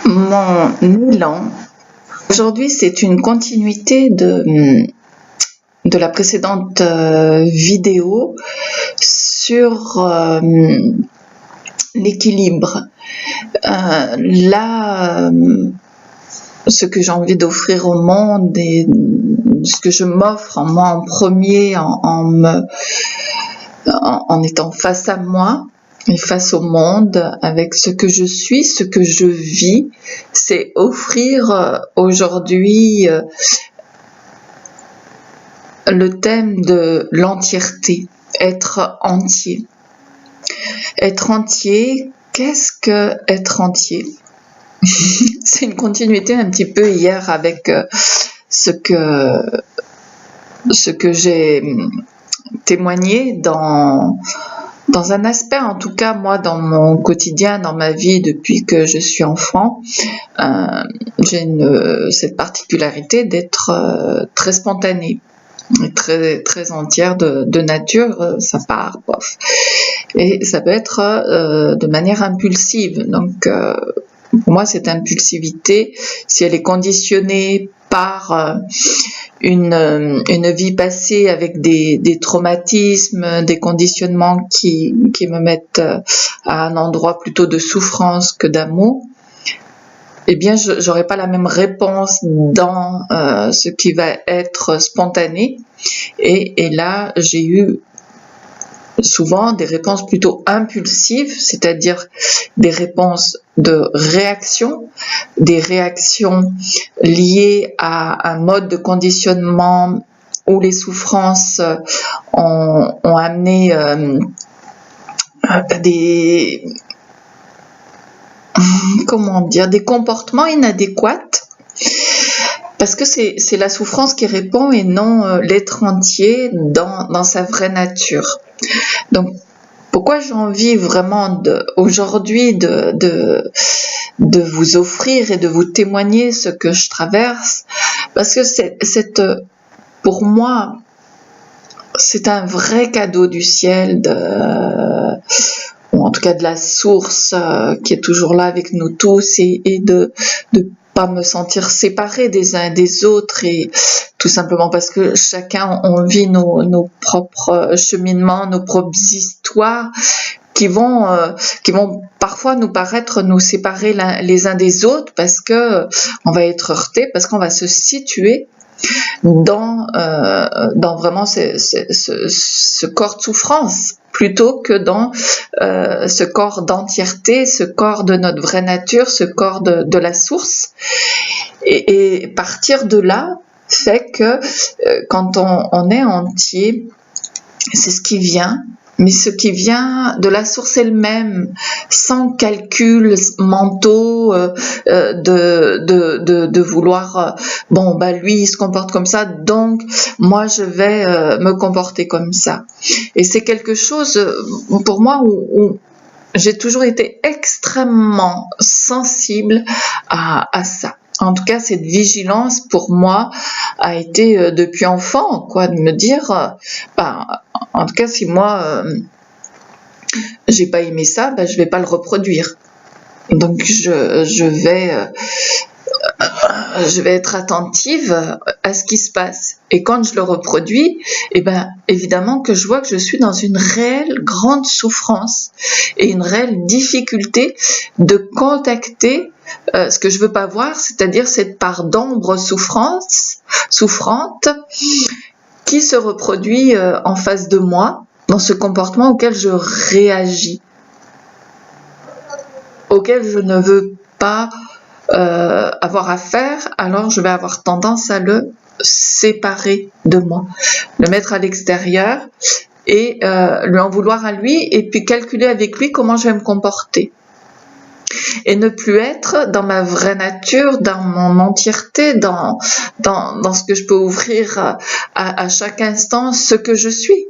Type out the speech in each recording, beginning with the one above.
Mon élan, aujourd'hui, c'est une continuité de la précédente vidéo sur l'équilibre. Là, ce que j'ai envie d'offrir au monde et ce que je m'offre en moi en premier, en étant face à moi et face au monde, avec ce que je suis, ce que je vis, c'est offrir aujourd'hui le thème de l'entièreté, être entier. Être entier, qu'est-ce que être entier? C'est une continuité un petit peu hier avec ce que j'ai témoigné dans un aspect, en tout cas moi dans mon quotidien, dans ma vie depuis que je suis enfant. J'ai cette particularité d'être très spontanée, très, très entière de nature, ça part, pof. Et ça peut être de manière impulsive. Donc pour moi, cette impulsivité, si elle est conditionnée par une vie passée avec des traumatismes, des conditionnements qui me mettent à un endroit plutôt de souffrance que d'amour, eh bien, j'aurai pas la même réponse dans ce qui va être spontané. Et là, j'ai eu souvent des réponses plutôt impulsives, c'est-à-dire des réponses de réaction, des réactions liées à un mode de conditionnement où les souffrances ont amené des comportements inadéquats, parce que c'est la souffrance qui répond et non l'être entier dans sa vraie nature. Donc, pourquoi j'ai envie vraiment aujourd'hui de vous offrir et de vous témoigner ce que je traverse? Parce que pour moi, c'est un vrai cadeau du ciel, ou en tout cas de la source qui est toujours là avec nous tous, et de pas me sentir séparée des uns et des autres, et tout simplement parce que chacun on vit nos propres cheminements, nos propres histoires qui vont parfois nous séparer les uns des autres, parce que on va être heurté, parce qu'on va se situer dans vraiment ce corps de souffrance, plutôt que dans ce corps d'entièreté, ce corps de notre vraie nature, ce corps de la source. Et partir de là fait que quand on est entier, c'est ce qui vient, mais ce qui vient de la source elle-même, sans calculs mentaux de vouloir lui il se comporte comme ça, donc moi je vais me comporter comme ça. Et c'est quelque chose pour moi où j'ai toujours été extrêmement sensible à ça. En tout cas, cette vigilance pour moi a été depuis enfant, de me dire, en tout cas, si moi j'ai pas aimé ça, je vais pas le reproduire. Donc je vais être attentive à ce qui se passe. Et quand je le reproduis, évidemment que je vois que je suis dans une réelle grande souffrance et une réelle difficulté de contacter ce que je veux pas voir, c'est-à-dire cette part d'ombre souffrante qui se reproduit en face de moi, dans ce comportement auquel je réagis, auquel je ne veux pas avoir affaire, alors je vais avoir tendance à le séparer de moi, le mettre à l'extérieur et lui en vouloir à lui, et puis calculer avec lui comment je vais me comporter. Et ne plus être dans ma vraie nature, dans mon entièreté, dans ce que je peux offrir à chaque instant, ce que je suis.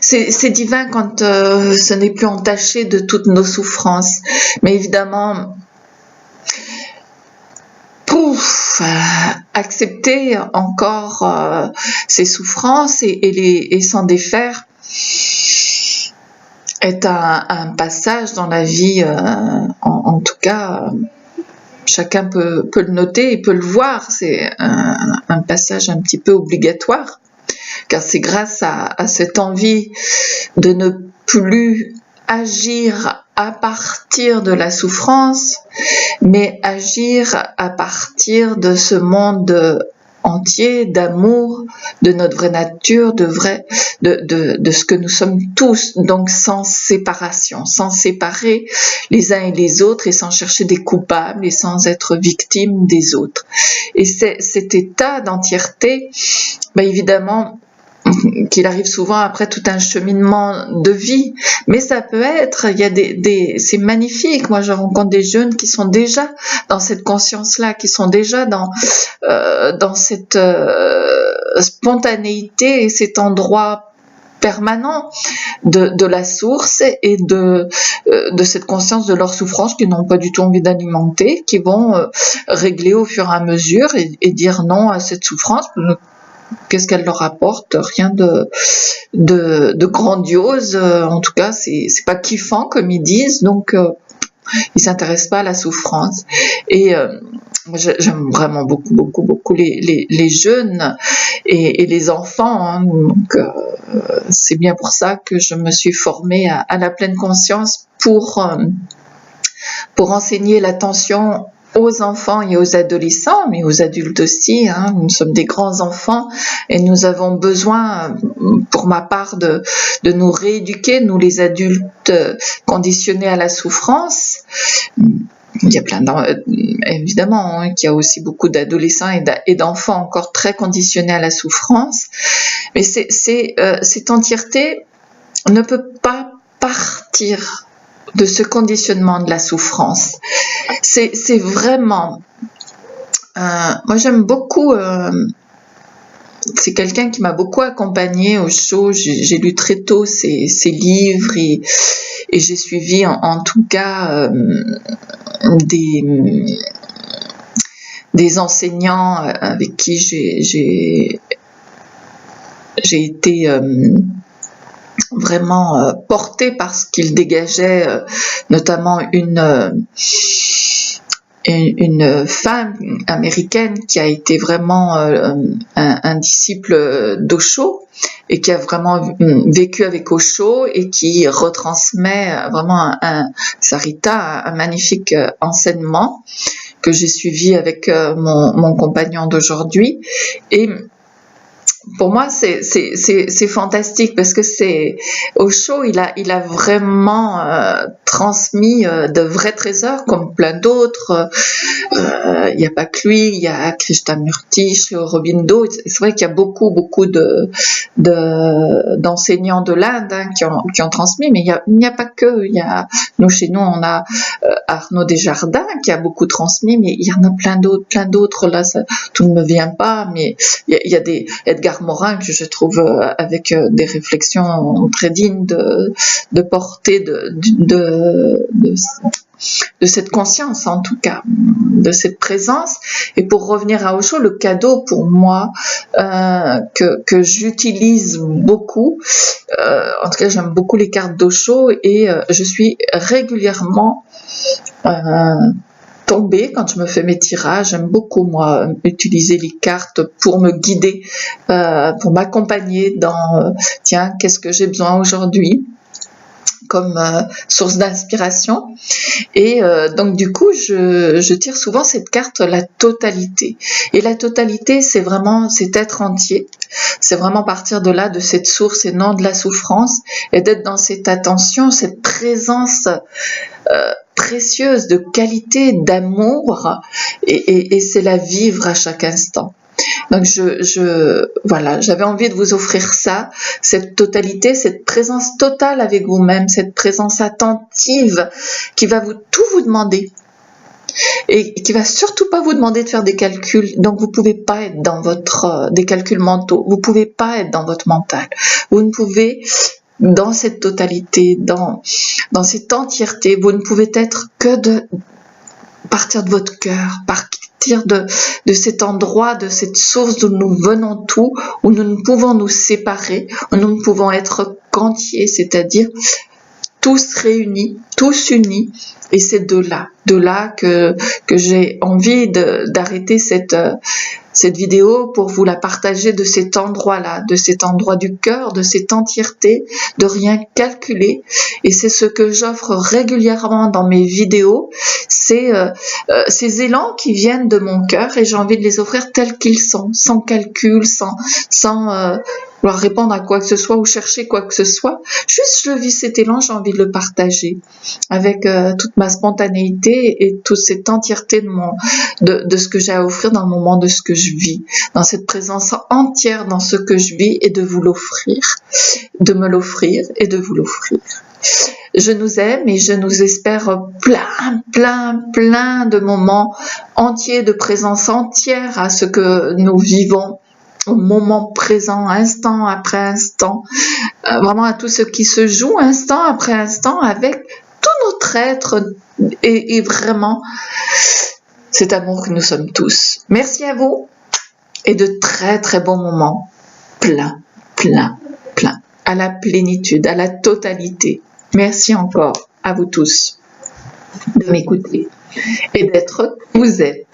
C'est divin quand ce n'est plus entaché de toutes nos souffrances. Mais évidemment, accepter encore ces souffrances et s'en défaire, est un passage dans la vie, en tout cas, chacun peut le noter et peut le voir, c'est un passage un petit peu obligatoire, car c'est grâce à cette envie de ne plus agir à partir de la souffrance, mais agir à partir de ce monde entier d'amour, de notre vraie nature, de ce que nous sommes tous, donc sans séparation, sans séparer les uns et les autres et sans chercher des coupables et sans être victime des autres. Et cet état d'entièreté, évidemment, qu'il arrive souvent après tout un cheminement de vie, mais ça peut être, il y a c'est magnifique. Moi, je rencontre des jeunes qui sont déjà dans cette conscience-là, qui sont déjà dans cette spontanéité et cet endroit permanent de la source et de cette conscience de leur souffrance qu'ils n'ont pas du tout envie d'alimenter, qui vont régler au fur et à mesure et dire non à cette souffrance. Qu'est-ce qu'elle leur apporte? Rien de grandiose, en tout cas c'est pas kiffant comme ils disent, donc ils s'intéressent pas à la souffrance. Et moi j'aime vraiment beaucoup les jeunes et les enfants, hein, donc c'est bien pour ça que je me suis formée à la pleine conscience pour enseigner l'attention aux enfants et aux adolescents, mais aux adultes aussi, hein. Nous sommes des grands enfants et nous avons besoin, pour ma part, de nous rééduquer, nous les adultes conditionnés à la souffrance. Il y a évidemment, hein, qu'il y a aussi beaucoup d'adolescents et d'enfants encore très conditionnés à la souffrance, mais cette entièreté ne peut pas partir de ce conditionnement de la souffrance. C'est vraiment... moi j'aime beaucoup... c'est quelqu'un qui m'a beaucoup accompagnée au Osho. J'ai lu très tôt ses livres et j'ai suivi en tout cas des enseignants avec qui j'ai été... vraiment portée par ce qu'il dégageait, notamment une femme américaine qui a été vraiment un disciple d'Osho et qui a vraiment vécu avec Osho et qui retransmet vraiment Sarita, un magnifique enseignement que j'ai suivi avec mon compagnon d'aujourd'hui. Et pour moi, c'est fantastique parce que Osho, il a vraiment transmis de vrais trésors comme plein d'autres. Il n'y a pas que lui, il y a Krishnamurti, Sri Aurobindo. C'est vrai qu'il y a beaucoup d'enseignants de l'Inde, hein, qui ont transmis, mais il n'y a pas que. Nous, chez nous, on a Arnaud Desjardins qui a beaucoup transmis, mais il y en a plein d'autres. Là, tout ne me vient pas, mais il y a des Edgar Morin que je trouve avec des réflexions très dignes de portée de cette conscience, en tout cas, de cette présence. Et pour revenir à Osho, le cadeau pour moi que j'utilise beaucoup, en tout cas j'aime beaucoup les cartes d'Osho et je suis régulièrement tombée quand je me fais mes tirages. J'aime beaucoup, moi, utiliser les cartes pour me guider, pour m'accompagner dans tiens, qu'est-ce que j'ai besoin aujourd'hui comme source d'inspiration. Et donc du coup je tire souvent cette carte, la totalité. Et la totalité, c'est être entier, c'est vraiment partir de là, de cette source et non de la souffrance, et d'être dans cette attention, cette présence précieuse de qualité, d'amour, et c'est la vivre à chaque instant. Donc voilà, j'avais envie de vous offrir ça, cette totalité, cette présence totale avec vous-même, cette présence attentive qui va tout vous demander et qui va surtout pas vous demander de faire des calculs. Donc vous pouvez pas être dans des calculs mentaux, vous pouvez pas être dans votre mental, vous ne pouvez, dans cette totalité, dans cette entièreté, vous ne pouvez être que de partir de votre cœur, partir de cet endroit, de cette source d'où nous venons tous, où nous ne pouvons nous séparer, où nous ne pouvons être qu'entiers, c'est-à-dire tous réunis, tous unis. Et c'est de là que j'ai envie d'arrêter cette vidéo pour vous la partager de cet endroit-là, de cet endroit du cœur, de cette entièreté, de rien calculer. Et c'est ce que j'offre régulièrement dans mes vidéos, c'est ces élans qui viennent de mon cœur et j'ai envie de les offrir tels qu'ils sont, sans calcul, sans vouloir répondre à quoi que ce soit ou chercher quoi que ce soit. Juste, je vis cet élan, j'ai envie de le partager avec toute ma spontanéité et toute cette entièreté de ce que j'ai à offrir dans le moment de ce que je vis, dans cette présence entière dans ce que je vis et de vous l'offrir, de me l'offrir et de vous l'offrir. Je nous aime et je nous espère plein de moments entiers, de présence entière à ce que nous vivons au moment présent, instant après instant, vraiment à tout ce qui se joue instant après instant avec tout notre être et vraiment cet amour que nous sommes tous. Merci à vous et de très bons moments, plein, à la plénitude, à la totalité. Merci encore à vous tous de m'écouter et d'être qui vous êtes.